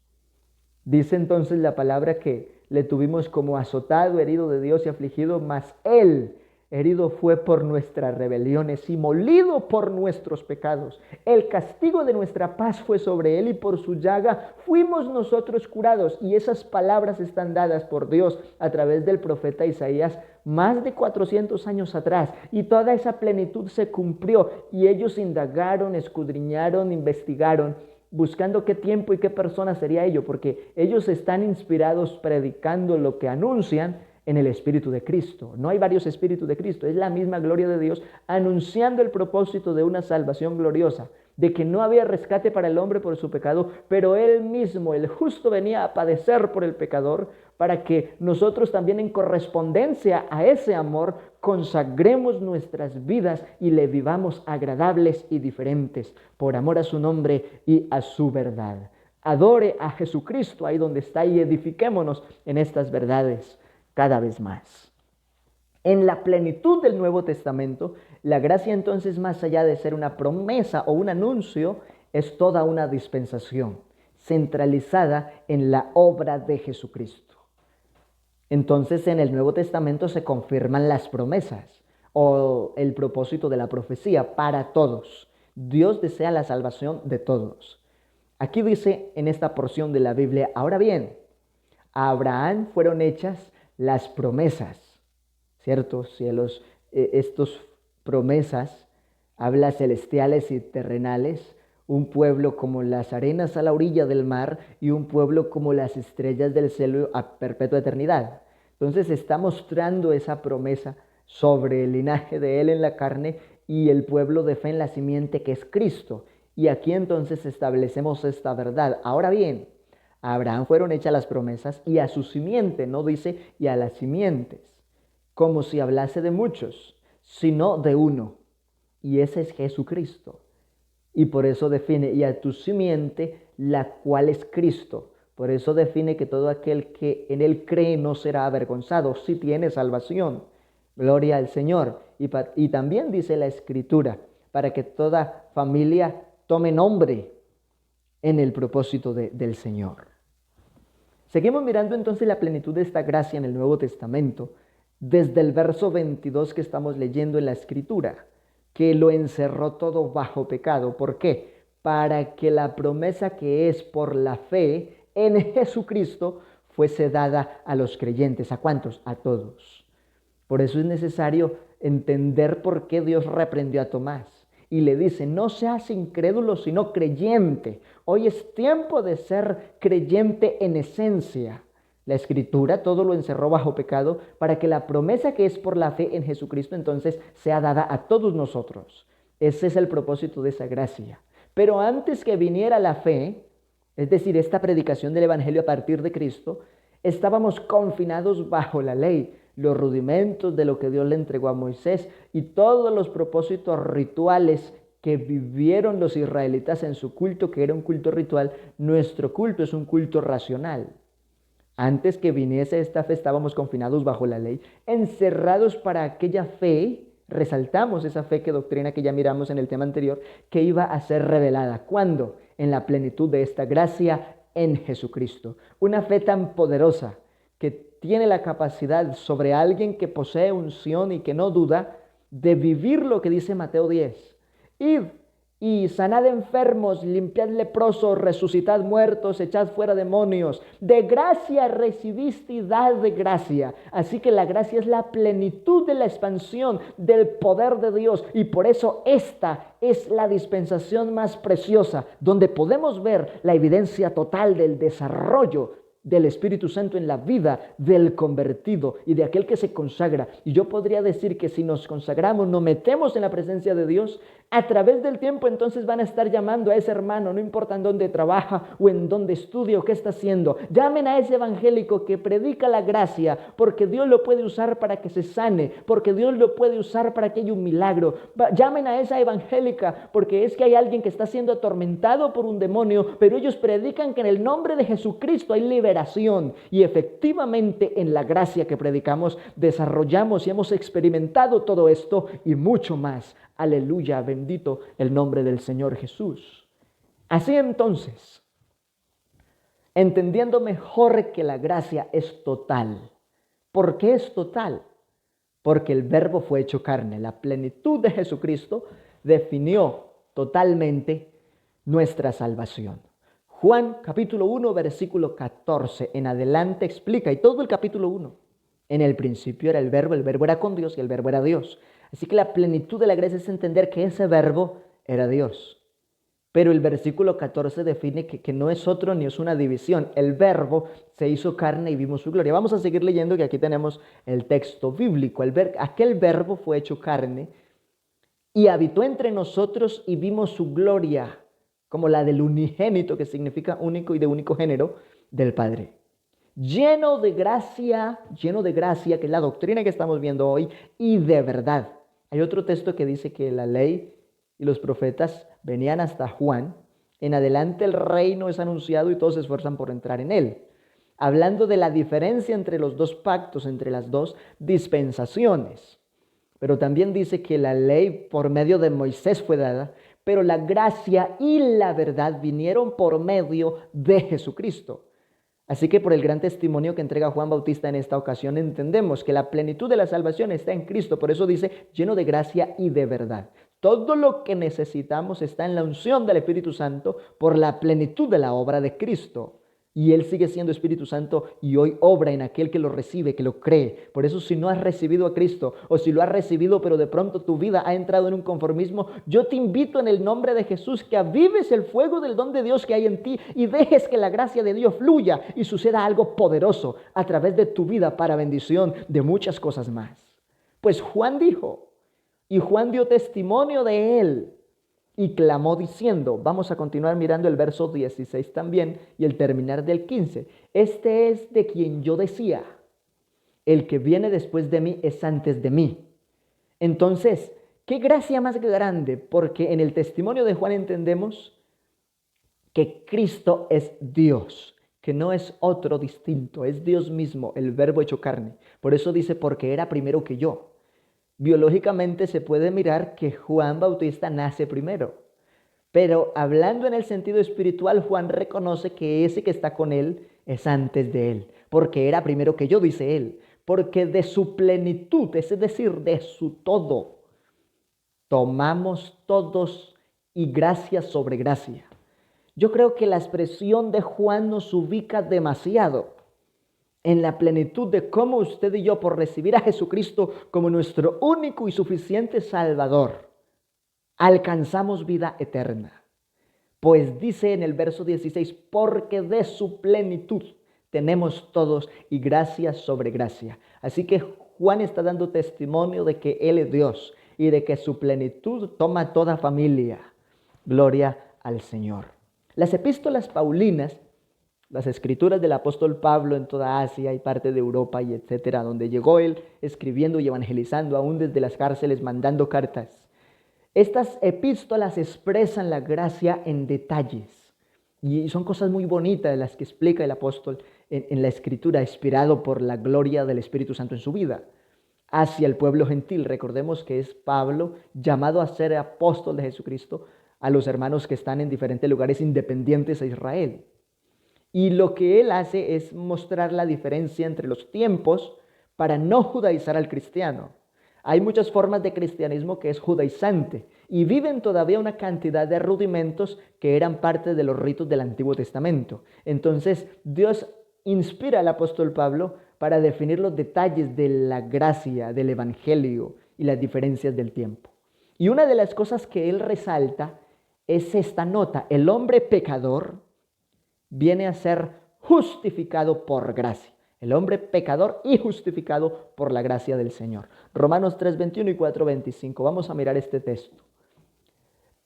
Dice entonces la palabra que le tuvimos como azotado, herido de Dios y afligido, mas Él herido fue por nuestras rebeliones y molido por nuestros pecados. El castigo de nuestra paz fue sobre Él y por su llaga fuimos nosotros curados. Y esas palabras están dadas por Dios a través del profeta Isaías más de 400 años atrás. Y toda esa plenitud se cumplió y ellos indagaron, escudriñaron, investigaron, buscando qué tiempo y qué persona sería ello, porque ellos están inspirados predicando lo que anuncian en el Espíritu de Cristo. No hay varios Espíritus de Cristo, es la misma gloria de Dios anunciando el propósito de una salvación gloriosa, de que no había rescate para el hombre por su pecado, pero Él mismo, el justo, venía a padecer por el pecador, para que nosotros también en correspondencia a ese amor consagremos nuestras vidas y le vivamos agradables y diferentes, por amor a su nombre y a su verdad. Adore a Jesucristo ahí donde está y edifiquémonos en estas verdades cada vez más. En la plenitud del Nuevo Testamento, la gracia entonces, más allá de ser una promesa o un anuncio, es toda una dispensación centralizada en la obra de Jesucristo. Entonces, en el Nuevo Testamento se confirman las promesas o el propósito de la profecía para todos. Dios desea la salvación de todos. Aquí dice en esta porción de la Biblia: ahora bien, a Abraham fueron hechas las promesas, ¿cierto? Cielos, estas promesas, habla celestiales y terrenales, un pueblo como las arenas a la orilla del mar y un pueblo como las estrellas del cielo a perpetua eternidad. Entonces está mostrando esa promesa sobre el linaje de él en la carne y el pueblo de fe en la simiente que es Cristo. Y aquí entonces establecemos esta verdad. Ahora bien, a Abraham fueron hechas las promesas y a su simiente, no dice y a las simientes, como si hablase de muchos, sino de uno, y ese es Jesucristo. Y por eso define, y a tu simiente, la cual es Cristo. Por eso define que todo aquel que en él cree no será avergonzado, si tiene salvación. Gloria al Señor. Y también dice la Escritura, para que toda familia tome nombre en el propósito del Señor. Seguimos mirando entonces la plenitud de esta gracia en el Nuevo Testamento, desde el verso 22 que estamos leyendo en la Escritura, que lo encerró todo bajo pecado. ¿Por qué? Para que la promesa que es por la fe en Jesucristo fuese dada a los creyentes. ¿A cuántos? A todos. Por eso es necesario entender por qué Dios reprendió a Tomás y le dice: no seas incrédulo, sino creyente. Hoy es tiempo de ser creyente en esencia. La Escritura todo lo encerró bajo pecado para que la promesa que es por la fe en Jesucristo entonces sea dada a todos nosotros. Ese es el propósito de esa gracia. Pero antes que viniera la fe, es decir, esta predicación del Evangelio a partir de Cristo, estábamos confinados bajo la ley, los rudimentos de lo que Dios le entregó a Moisés y todos los propósitos rituales que vivieron los israelitas en su culto, que era un culto ritual. Nuestro culto es un culto racional. Antes que viniese esta fe estábamos confinados bajo la ley, encerrados para aquella fe. Resaltamos esa fe que doctrina que ya miramos en el tema anterior, que iba a ser revelada. ¿Cuándo? En la plenitud de esta gracia en Jesucristo. Una fe tan poderosa que tiene la capacidad sobre alguien que posee unción y que no duda de vivir lo que dice Mateo 10. Id y sanad enfermos, limpiad leprosos, resucitad muertos, echad fuera demonios. De gracia recibiste y dad de gracia. Así que la gracia es la plenitud de la expansión del poder de Dios. Y por eso esta es la dispensación más preciosa, donde podemos ver la evidencia total del desarrollo del Espíritu Santo en la vida del convertido y de aquel que se consagra. Y yo podría decir que si nos consagramos, nos metemos en la presencia de Dios, a través del tiempo entonces van a estar llamando a ese hermano, no importa en dónde trabaja o en dónde estudia o qué está haciendo. Llamen a ese evangélico que predica la gracia, porque Dios lo puede usar para que se sane, porque Dios lo puede usar para que haya un milagro. Llamen a esa evangélica, porque es que hay alguien que está siendo atormentado por un demonio, pero ellos predican que en el nombre de Jesucristo hay liberación. Y efectivamente en la gracia que predicamos desarrollamos y hemos experimentado todo esto y mucho más. Aleluya, bendito el nombre del Señor Jesús. Así entonces, entendiendo mejor que la gracia es total. ¿Por qué es total? Porque el Verbo fue hecho carne. La plenitud de Jesucristo definió totalmente nuestra salvación. Juan capítulo 1, versículo 14 en adelante explica, y todo el capítulo 1, en el principio era el Verbo era con Dios y el Verbo era Dios. Así que la plenitud de la gracia es entender que ese Verbo era Dios. Pero el versículo 14 define que no es otro ni es una división. El Verbo se hizo carne y vimos su gloria. Vamos a seguir leyendo, que aquí tenemos el texto bíblico. Aquel Verbo fue hecho carne y habitó entre nosotros y vimos su gloria, como la del unigénito, que significa único y de único género, del Padre. Lleno de gracia, que es la doctrina que estamos viendo hoy, y de verdad. Hay otro texto que dice que la ley y los profetas venían hasta Juan. En adelante el reino es anunciado y todos se esfuerzan por entrar en él. Hablando de la diferencia entre los dos pactos, entre las dos dispensaciones. Pero también dice que la ley por medio de Moisés fue dada, pero la gracia y la verdad vinieron por medio de Jesucristo. Así que por el gran testimonio que entrega Juan Bautista en esta ocasión, entendemos que la plenitud de la salvación está en Cristo. Por eso dice, lleno de gracia y de verdad. Todo lo que necesitamos está en la unción del Espíritu Santo por la plenitud de la obra de Cristo. Y Él sigue siendo Espíritu Santo y hoy obra en aquel que lo recibe, que lo cree. Por eso, si no has recibido a Cristo, o si lo has recibido pero de pronto tu vida ha entrado en un conformismo, yo te invito en el nombre de Jesús que avives el fuego del don de Dios que hay en ti y dejes que la gracia de Dios fluya y suceda algo poderoso a través de tu vida para bendición de muchas cosas más. Pues Juan dijo, y Juan dio testimonio de él y clamó diciendo, vamos a continuar mirando el verso 16 también y el terminar del 15. Este es de quien yo decía, el que viene después de mí es antes de mí. Entonces, qué gracia más grande, porque en el testimonio de Juan entendemos que Cristo es Dios, que no es otro distinto, es Dios mismo, el Verbo hecho carne. Por eso dice, porque era primero que yo. Biológicamente se puede mirar que Juan Bautista nace primero, pero hablando en el sentido espiritual, Juan reconoce que ese que está con él es antes de él, porque era primero que yo, dice él, porque de su plenitud, es decir, de su todo, tomamos todos y gracia sobre gracia. Yo creo que la expresión de Juan nos ubica demasiado en la plenitud de cómo usted y yo, por recibir a Jesucristo como nuestro único y suficiente Salvador, alcanzamos vida eterna. Pues dice en el verso 16, porque de su plenitud tenemos todos y gracia sobre gracia. Así que Juan está dando testimonio de que Él es Dios y de que su plenitud toma toda familia. Gloria al Señor. Las epístolas paulinas, las escrituras del apóstol Pablo en toda Asia y parte de Europa y etcétera, donde llegó él escribiendo y evangelizando aún desde las cárceles, mandando cartas. Estas epístolas expresan la gracia en detalles y son cosas muy bonitas las que explica el apóstol en la escritura, inspirado por la gloria del Espíritu Santo en su vida. Hacia el pueblo gentil, recordemos que es Pablo llamado a ser apóstol de Jesucristo a los hermanos que están en diferentes lugares independientes a Israel. Y lo que él hace es mostrar la diferencia entre los tiempos para no judaizar al cristiano. Hay muchas formas de cristianismo que es judaizante y viven todavía una cantidad de rudimentos que eran parte de los ritos del Antiguo Testamento. Entonces, Dios inspira al apóstol Pablo para definir los detalles de la gracia, del evangelio y las diferencias del tiempo. Y una de las cosas que él resalta es esta nota: el hombre pecador viene a ser justificado por gracia. El hombre pecador y justificado por la gracia del Señor. Romanos 3:21 y 4:25. Vamos a mirar este texto.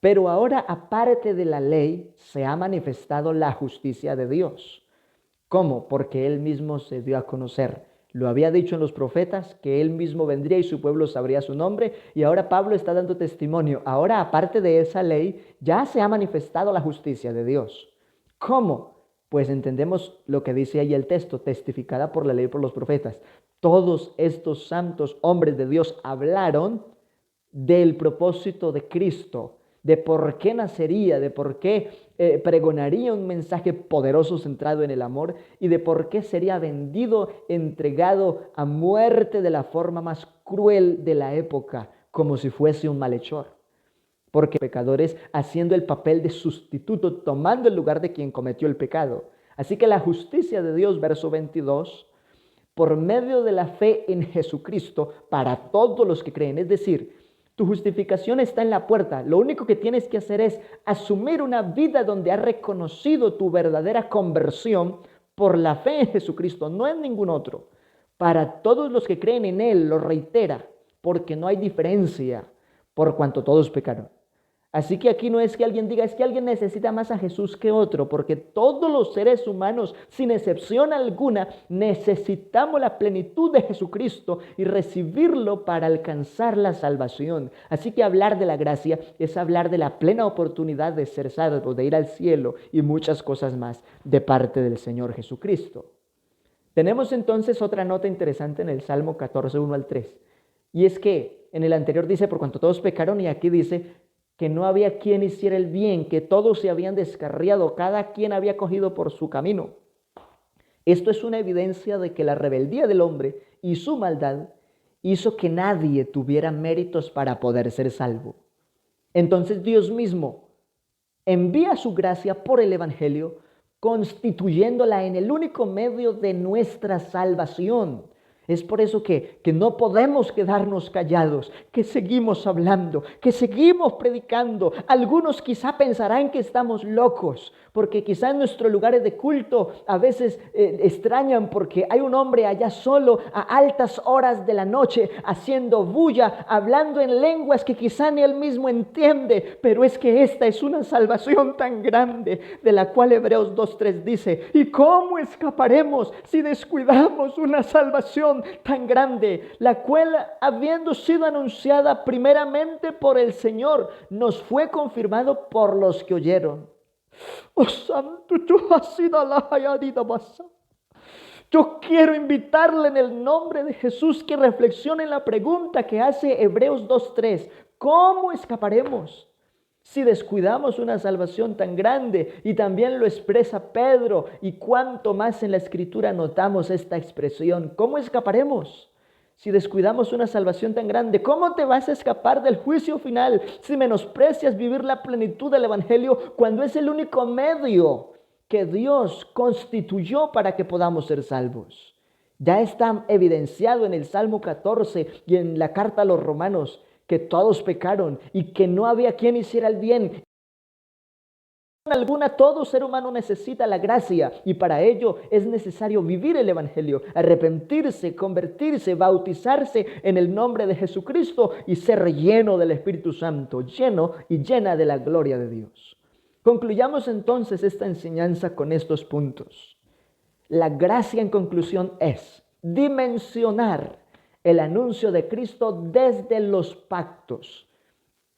Pero ahora, aparte de la ley, se ha manifestado la justicia de Dios. ¿Cómo? Porque Él mismo se dio a conocer. Lo había dicho en los profetas, que Él mismo vendría y su pueblo sabría su nombre. Y ahora Pablo está dando testimonio. Ahora, aparte de esa ley, ya se ha manifestado la justicia de Dios. ¿Cómo? Pues entendemos lo que dice ahí el texto, testificada por la ley y por los profetas. Todos estos santos hombres de Dios hablaron del propósito de Cristo, de por qué nacería, de por qué pregonaría un mensaje poderoso centrado en el amor y de por qué sería vendido, entregado a muerte de la forma más cruel de la época, como si fuese un malhechor. Porque pecadores haciendo el papel de sustituto, tomando el lugar de quien cometió el pecado. Así que la justicia de Dios, verso 22, por medio de la fe en Jesucristo para todos los que creen. Es decir, tu justificación está en la puerta. Lo único que tienes que hacer es asumir una vida donde has reconocido tu verdadera conversión por la fe en Jesucristo, no en ningún otro. Para todos los que creen en Él, lo reitera, porque no hay diferencia, por cuanto todos pecaron. Así que aquí no es que alguien diga, es que alguien necesita más a Jesús que otro, porque todos los seres humanos, sin excepción alguna, necesitamos la plenitud de Jesucristo y recibirlo para alcanzar la salvación. Así que hablar de la gracia es hablar de la plena oportunidad de ser salvos, de ir al cielo y muchas cosas más de parte del Señor Jesucristo. Tenemos entonces otra nota interesante en el Salmo 14, 1 al 3. Y es que en el anterior dice, por cuanto todos pecaron, y aquí dice que no había quien hiciera el bien, que todos se habían descarriado, cada quien había cogido por su camino. Esto es una evidencia de que la rebeldía del hombre y su maldad hizo que nadie tuviera méritos para poder ser salvo. Entonces Dios mismo envía su gracia por el Evangelio, constituyéndola en el único medio de nuestra salvación. Es por eso que no podemos quedarnos callados, que seguimos hablando, que seguimos predicando. Algunos quizá pensarán que estamos locos, porque quizá en nuestros lugares de culto a veces extrañan porque hay un hombre allá solo a altas horas de la noche haciendo bulla, hablando en lenguas que quizá ni él mismo entiende. Pero es que esta es una salvación tan grande, de la cual Hebreos 2:3 dice, ¿y cómo escaparemos si descuidamos una salvación tan grande, la cual, habiendo sido anunciada primeramente por el Señor, nos fue confirmado por los que oyeron? Oh santo, yo quiero invitarle en el nombre de Jesús que reflexione en la pregunta que hace Hebreos 2:3. ¿Cómo escaparemos si descuidamos una salvación tan grande? Y también lo expresa Pedro, y cuánto más en la Escritura notamos esta expresión. ¿Cómo escaparemos si descuidamos una salvación tan grande? ¿Cómo te vas a escapar del juicio final si menosprecias vivir la plenitud del Evangelio cuando es el único medio que Dios constituyó para que podamos ser salvos? Ya está evidenciado en el Salmo 14 y en la carta a los Romanos que todos pecaron y que no había quien hiciera el bien. Alguna, todo ser humano necesita la gracia, y para ello es necesario vivir el Evangelio, arrepentirse, convertirse, bautizarse en el nombre de Jesucristo y ser lleno del Espíritu Santo, lleno y llena de la gloria de Dios. Concluyamos entonces esta enseñanza con estos puntos. La gracia, en conclusión, es dimensionar el anuncio de Cristo desde los pactos.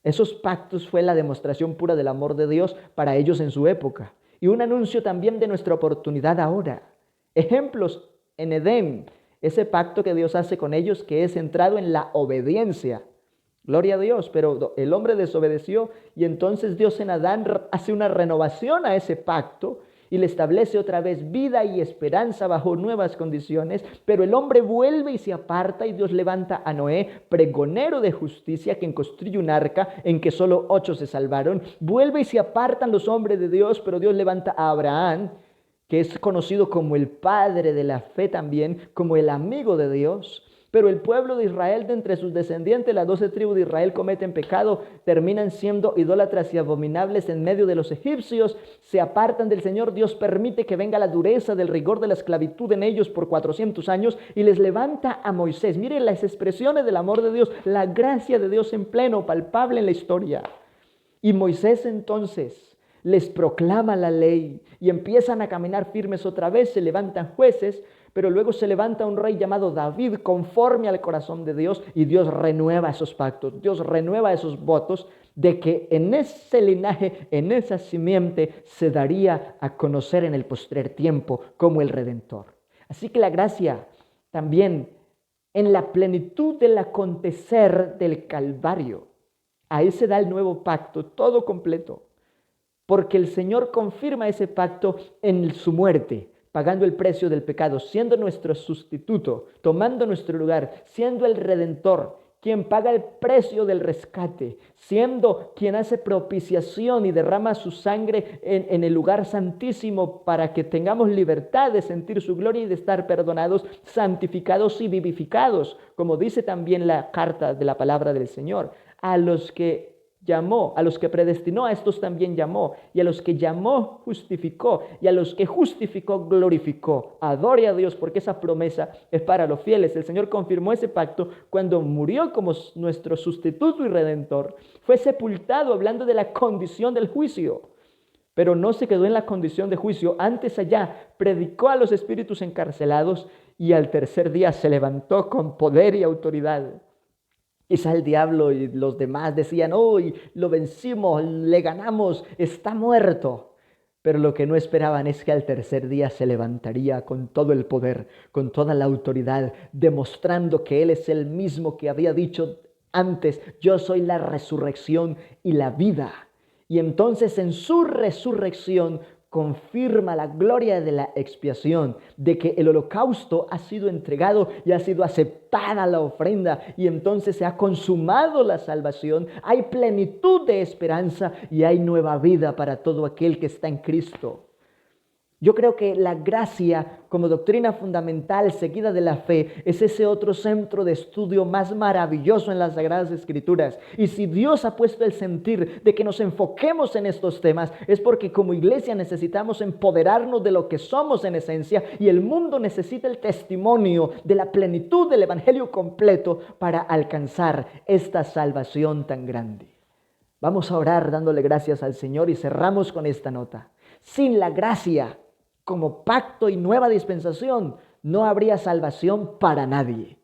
Esos pactos fue la demostración pura del amor de Dios para ellos en su época, y un anuncio también de nuestra oportunidad ahora. Ejemplos en Edén, ese pacto que Dios hace con ellos, que es centrado en la obediencia. Gloria a Dios, pero el hombre desobedeció, y entonces Dios en Adán hace una renovación a ese pacto y le establece otra vez vida y esperanza bajo nuevas condiciones. Pero el hombre vuelve y se aparta, y Dios levanta a Noé, pregonero de justicia, quien construye un arca en que solo 8 se salvaron. Vuelve y se apartan los hombres de Dios, pero Dios levanta a Abraham, que es conocido como el padre de la fe también, como el amigo de Dios. Pero el pueblo de Israel, de entre sus descendientes, las 12 tribus de Israel cometen pecado, terminan siendo idólatras y abominables en medio de los egipcios, se apartan del Señor. Dios permite que venga la dureza del rigor de la esclavitud en ellos por 400 años y les levanta a Moisés. Miren las expresiones del amor de Dios, la gracia de Dios en pleno, palpable en la historia. Y Moisés entonces les proclama la ley y empiezan a caminar firmes otra vez, se levantan jueces. Pero luego se levanta un rey llamado David, conforme al corazón de Dios, y Dios renueva esos pactos, Dios renueva esos votos de que en ese linaje, en esa simiente, se daría a conocer en el postrer tiempo como el Redentor. Así que la gracia también en la plenitud del acontecer del Calvario Ahí se da el nuevo pacto, todo completo. Porque el Señor confirma ese pacto en su muerte, pagando el precio del pecado, siendo nuestro sustituto, tomando nuestro lugar, siendo el Redentor, quien paga el precio del rescate, siendo quien hace propiciación y derrama su sangre en el lugar santísimo para que tengamos libertad de sentir su gloria y de estar perdonados, santificados y vivificados, como dice también la carta de la palabra del Señor. A los que llamó, a los que predestinó, a estos también llamó, y a los que llamó, justificó, y a los que justificó, glorificó. Adore a Dios, porque esa promesa es para los fieles. El Señor confirmó ese pacto cuando murió como nuestro sustituto y redentor. Fue sepultado, hablando de la condición del juicio, pero no se quedó en la condición de juicio. Antes allá, predicó a los espíritus encarcelados, y al tercer día se levantó con poder y autoridad. Quizá el diablo y los demás decían, hoy lo vencimos, le ganamos, está muerto. Pero lo que no esperaban es que al tercer día se levantaría con todo el poder, con toda la autoridad, demostrando que Él es el mismo que había dicho antes, yo soy la resurrección y la vida. Y entonces en su resurrección confirma la gloria de la expiación, de que el holocausto ha sido entregado y ha sido aceptada la ofrenda, y entonces se ha consumado la salvación, hay plenitud de esperanza y hay nueva vida para todo aquel que está en Cristo. Yo creo que la gracia como doctrina fundamental seguida de la fe es ese otro centro de estudio más maravilloso en las Sagradas Escrituras. Y si Dios ha puesto el sentir de que nos enfoquemos en estos temas, es porque como iglesia necesitamos empoderarnos de lo que somos en esencia, y el mundo necesita el testimonio de la plenitud del Evangelio completo para alcanzar esta salvación tan grande. Vamos a orar dándole gracias al Señor y cerramos con esta nota. Sin la gracia como pacto y nueva dispensación, no habría salvación para nadie.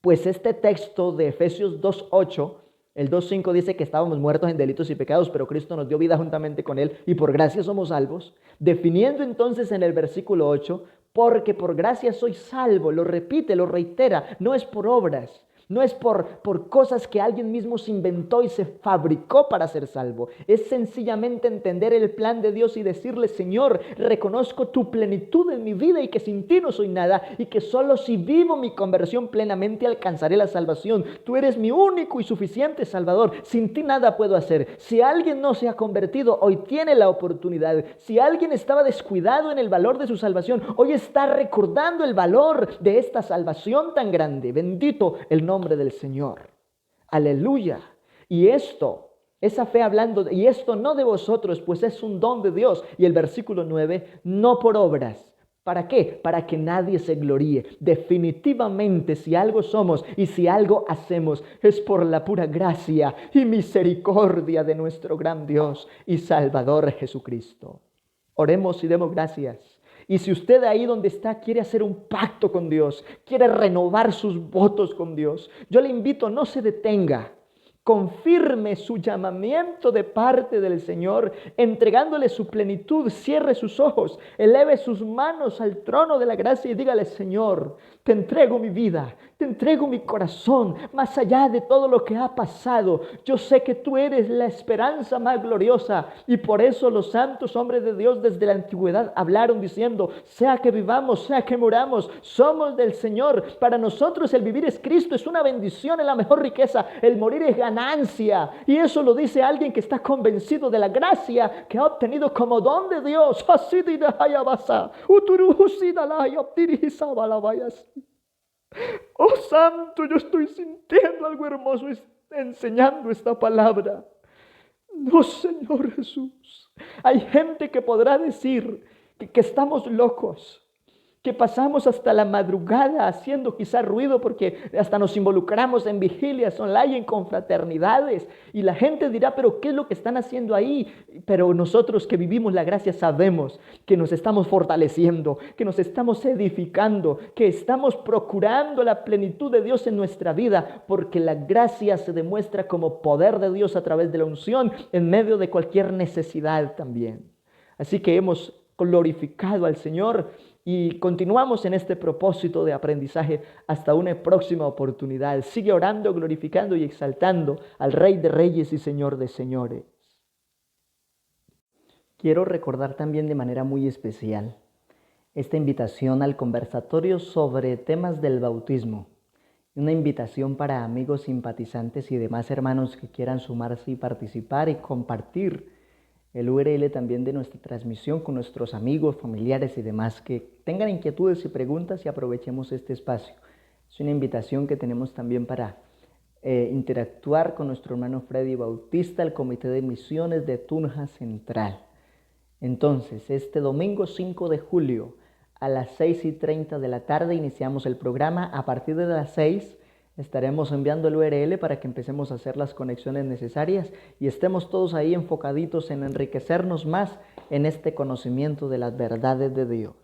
Pues este texto de Efesios 2:8, el 2:5 dice que estábamos muertos en delitos y pecados, pero Cristo nos dio vida juntamente con Él y por gracia somos salvos. Definiendo entonces en el versículo 8, porque por gracia soy salvo, lo repite, lo reitera, no es por obras. No es por cosas que alguien mismo se inventó y se fabricó para ser salvo. Es sencillamente entender el plan de Dios y decirle, Señor, reconozco tu plenitud en mi vida y que sin ti no soy nada, y que solo si vivo mi conversión plenamente alcanzaré la salvación. Tú eres mi único y suficiente Salvador. Sin ti nada puedo hacer. Si alguien no se ha convertido, hoy tiene la oportunidad. Si alguien estaba descuidado en el valor de su salvación, hoy está recordando el valor de esta salvación tan grande. Bendito el nombre del Señor. Aleluya. Y esa fe hablando, y esto no de vosotros, pues es un don de Dios. Y el versículo 9, no por obras. ¿Para qué? Para que nadie se gloríe. Definitivamente, si algo somos y si algo hacemos, es por la pura gracia y misericordia de nuestro gran Dios y Salvador Jesucristo. Oremos y demos gracias. Y si usted ahí donde está quiere hacer un pacto con Dios, quiere renovar sus votos con Dios, yo le invito, no se detenga. Confirme su llamamiento de parte del Señor, entregándole su plenitud. Cierre sus ojos, eleve sus manos al trono de la gracia y dígale, Señor, te entrego mi vida, te entrego mi corazón, más allá de todo lo que ha pasado. Yo sé que tú eres la esperanza más gloriosa, y por eso los santos hombres de Dios desde la antigüedad hablaron diciendo, sea que vivamos, sea que muramos, somos del Señor. Para nosotros el vivir es Cristo, es una bendición, es la mejor riqueza, el morir es ganancia. Y eso lo dice alguien que está convencido de la gracia que ha obtenido como don de Dios. Oh Santo, yo estoy sintiendo algo hermoso enseñando esta palabra. No, Señor Jesús. Hay gente que podrá decir que estamos locos, que pasamos hasta la madrugada haciendo quizá ruido porque hasta nos involucramos en vigilias online, en confraternidades, y la gente dirá, pero ¿qué es lo que están haciendo ahí? Pero nosotros que vivimos la gracia sabemos que nos estamos fortaleciendo, que nos estamos edificando, que estamos procurando la plenitud de Dios en nuestra vida, porque la gracia se demuestra como poder de Dios a través de la unción en medio de cualquier necesidad también. Así que hemos glorificado al Señor y continuamos en este propósito de aprendizaje hasta una próxima oportunidad. Sigue orando, glorificando y exaltando al Rey de Reyes y Señor de Señores. Quiero recordar también de manera muy especial esta invitación al conversatorio sobre temas del bautismo. Una invitación para amigos simpatizantes y demás hermanos que quieran sumarse y participar y compartir el URL también de nuestra transmisión con nuestros amigos, familiares y demás que tengan inquietudes y preguntas y aprovechemos este espacio. Es una invitación que tenemos también para interactuar con nuestro hermano Freddy Bautista, el Comité de Misiones de Tunja Central. Entonces, este domingo 5 de julio a las 6:30 de la tarde iniciamos el programa. A partir de las 6 estaremos enviando el URL para que empecemos a hacer las conexiones necesarias y estemos todos ahí enfocaditos en enriquecernos más en este conocimiento de las verdades de Dios.